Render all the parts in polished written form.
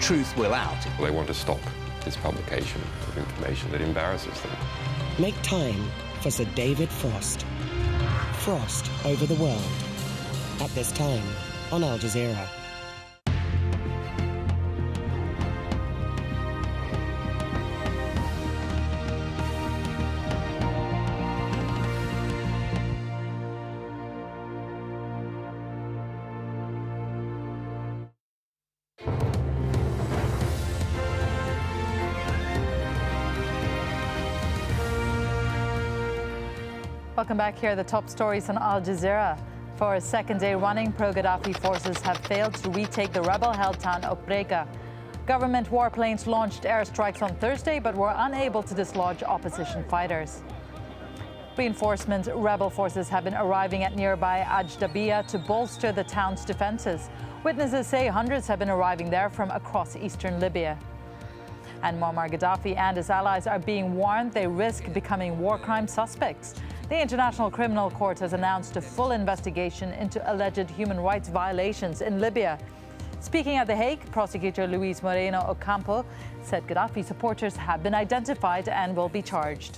truth will out. They want to stop this publication of information that embarrasses them. Make time for Sir David Frost. Frost over the world. At this time on Al Jazeera. Welcome back. Here are the top stories on Al Jazeera. For a second day running, pro-Gaddafi forces have failed to retake the rebel-held town of Brega. Government warplanes launched airstrikes on Thursday but were unable to dislodge opposition fighters. Reinforcement rebel forces have been arriving at nearby AlJazeera to bolster the town's defenses. Witnesses say hundreds have been arriving there from across eastern Libya. And Muammar Gaddafi and his allies are being warned they risk becoming war crime suspects. The International Criminal Court has announced a full investigation into alleged human rights violations in Libya. Speaking at The Hague, prosecutor Luis Moreno Ocampo said Gaddafi supporters have been identified and will be charged.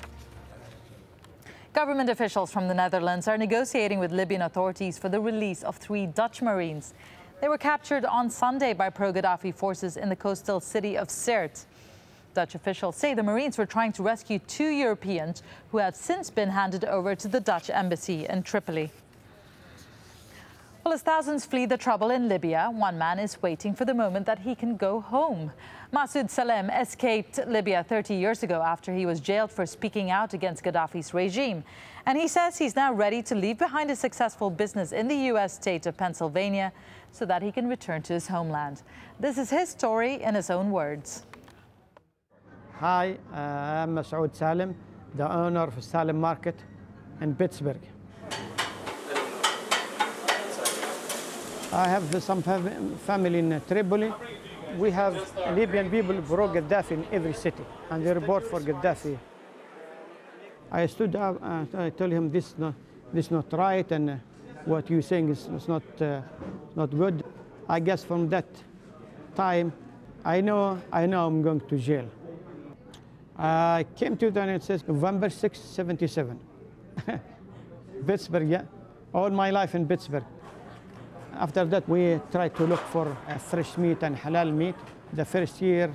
Government officials from the Netherlands are negotiating with Libyan authorities for the release of 3 Dutch Marines. They were captured on Sunday by pro-Gaddafi forces in the coastal city of Sirte. Dutch officials say the Marines were trying to rescue 2 Europeans who have since been handed over to the Dutch embassy in Tripoli. Well, as thousands flee the trouble in Libya, one man is waiting for the moment that he can go home. Masoud Salem escaped Libya 30 years ago after he was jailed for speaking out against Gaddafi's regime. And he says he's now ready to leave behind a successful business in the U.S. state of Pennsylvania so that he can return to his homeland. This is his story in his own words. Hi, I'm Masoud Salem, the owner of Salem Market in Pittsburgh. I have some family in Tripoli. We have Libyan people pro Gaddafi in every city, and they report for Gaddafi. I stood up and I told him this is not right, and what you're saying is not good. I guess from that time, I know I'm going to jail. I came to the United States November 6, 77. Pittsburgh, yeah. All my life in Pittsburgh. After that, we tried to look for fresh meat and halal meat. The first year,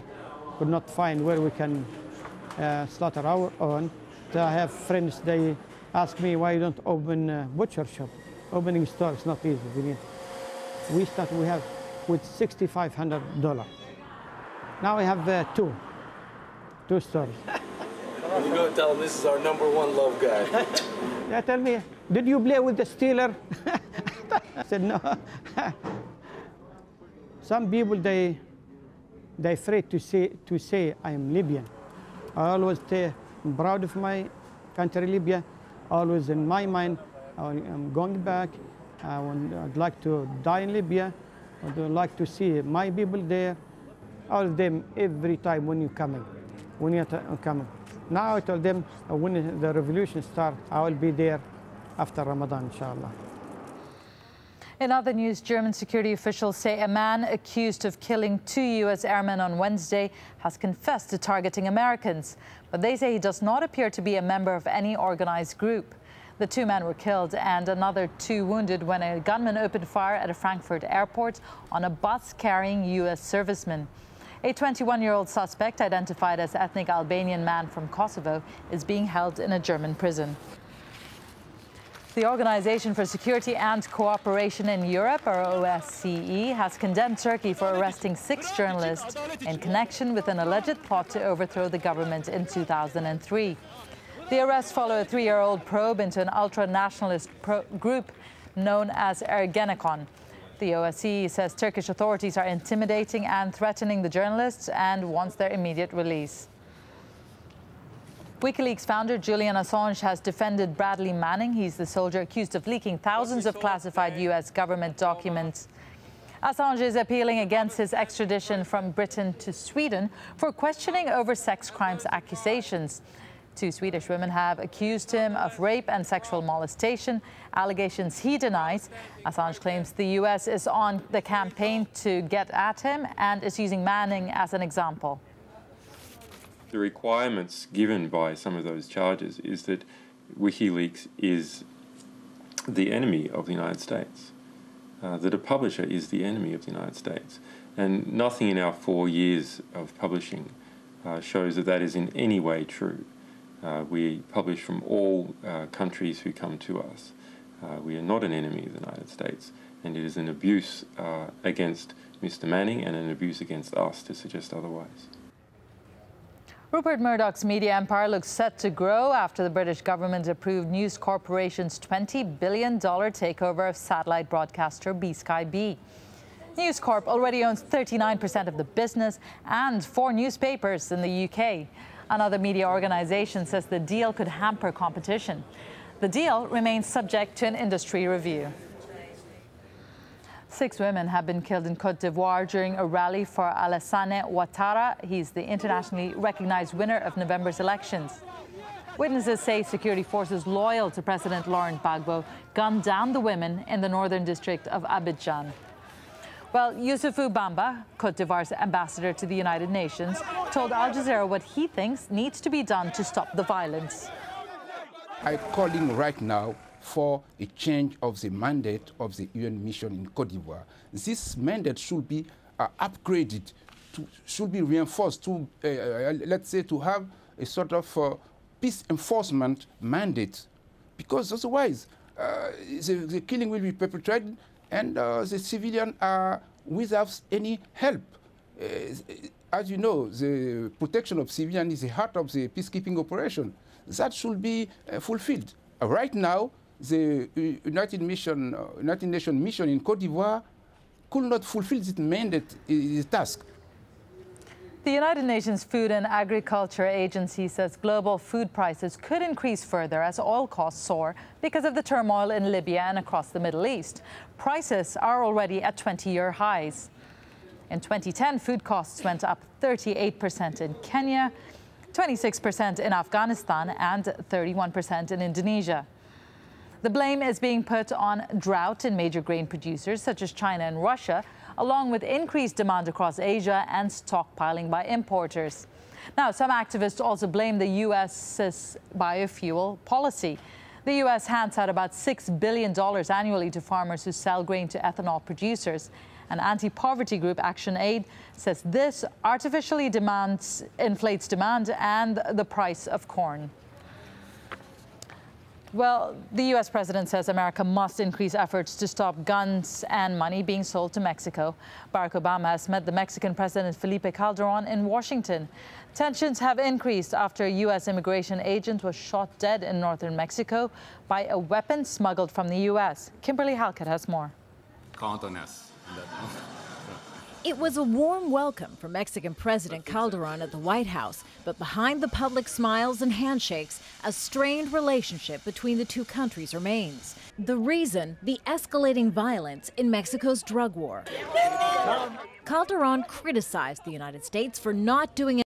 could not find where we can slaughter our own. So I have friends, they ask me why you don't open a butcher shop. Opening store is not easy. We have with $6,500. Now we have two stores. We're going to tell them this is our #1 love guy. They tell me, did you play with the Steeler? I said, no. Some people, they afraid to say I am Libyan. I always say I'm proud of my country, Libya. Always in my mind, I'm going back. I'd like to die in Libya. I'd like to see my people there. All of them every time when you're coming. Now I told them when the revolution starts, I will be there after Ramadan, inshallah. In other news, German security officials say a man accused of killing 2 U.S. airmen on Wednesday has confessed to targeting Americans. But they say he does not appear to be a member of any organized group. The 2 men were killed and another 2 wounded when a gunman opened fire at a Frankfurt airport on a bus carrying U.S. servicemen. A 21-year-old suspect, identified as ethnic Albanian man from Kosovo, is being held in a German prison. The Organization for Security and Cooperation in Europe, or OSCE, has condemned Turkey for arresting 6 journalists in connection with an alleged plot to overthrow the government in 2003. The arrests follow a 3-year-old probe into an ultra-nationalist group known as Ergenekon. The OSCE says Turkish authorities are intimidating and threatening the journalists and wants their immediate release. WikiLeaks founder Julian Assange has defended Bradley Manning. He's the soldier accused of leaking thousands of classified U.S. government documents. Assange is appealing against his extradition from Britain to Sweden for questioning over sex crimes accusations. 2 Swedish women have accused him of rape and sexual molestation, allegations he denies. Assange claims the U.S. is on the campaign to get at him and is using Manning as an example. The requirements given by some of those charges is that WikiLeaks is the enemy of the United States, that a publisher is the enemy of the United States. And nothing in our 4 years of publishing shows that that is in any way true. We publish from all countries who come to us. We are not an enemy of the United States, and it is an abuse against Mr. Manning and an abuse against us to suggest otherwise. Rupert Murdoch's media empire looks set to grow after the British government approved News Corporation's $20 billion takeover of satellite broadcaster B-Sky B. News Corp already owns 39% of the business and 4 newspapers in the UK. Another media organisation says the deal could hamper competition. The deal remains subject to an industry review. 6 women have been killed in Côte d'Ivoire during a rally for Alassane Ouattara. He's the internationally recognized winner of November's elections. Witnesses say security forces loyal to President Laurent Gbagbo gunned down the women in the northern district of Abidjan. Well, Youssoufou Bamba, Côte d'Ivoire's ambassador to the United Nations, told AlJazeera what he thinks needs to be done to stop the violence. I'm calling right now for a change of the mandate of the UN mission in Côte d'Ivoire. This mandate should be upgraded, should be reinforced to, let's say, to have a sort of peace enforcement mandate, because otherwise the killing will be perpetrated and the civilians are without any help. As you know, the protection of civilians is the heart of the peacekeeping operation. That should be fulfilled. Right now, the United Nations mission in Côte d'Ivoire could not fulfill this mandate, this task. The United Nations Food and Agriculture Agency says global food prices could increase further as oil costs soar because of the turmoil in Libya and across the Middle East. Prices are already at 20-year highs. In 2010, food costs went up 38% in Kenya, 26% in Afghanistan, and 31% in Indonesia. The blame is being put on drought in major grain producers such as China and Russia, along with increased demand across Asia and stockpiling by importers. Now, some activists also blame the U.S.'s biofuel policy. The U.S. hands out about $6 billion annually to farmers who sell grain to ethanol producers. An anti-poverty group, Action Aid, says this artificially inflates demand and the price of corn. Well, the U.S. president says America must increase efforts to stop guns and money being sold to Mexico. Barack Obama has met the Mexican President Felipe Calderon in Washington. Tensions have increased after a U.S. immigration agent was shot dead in northern Mexico by a weapon smuggled from the U.S. Kimberly Halkett has more. Count on us. It was a warm welcome for Mexican President Calderon at the White House, but behind the public smiles and handshakes, a strained relationship between the two countries remains. The reason, the escalating violence in Mexico's drug war. Calderon criticized the United States for not doing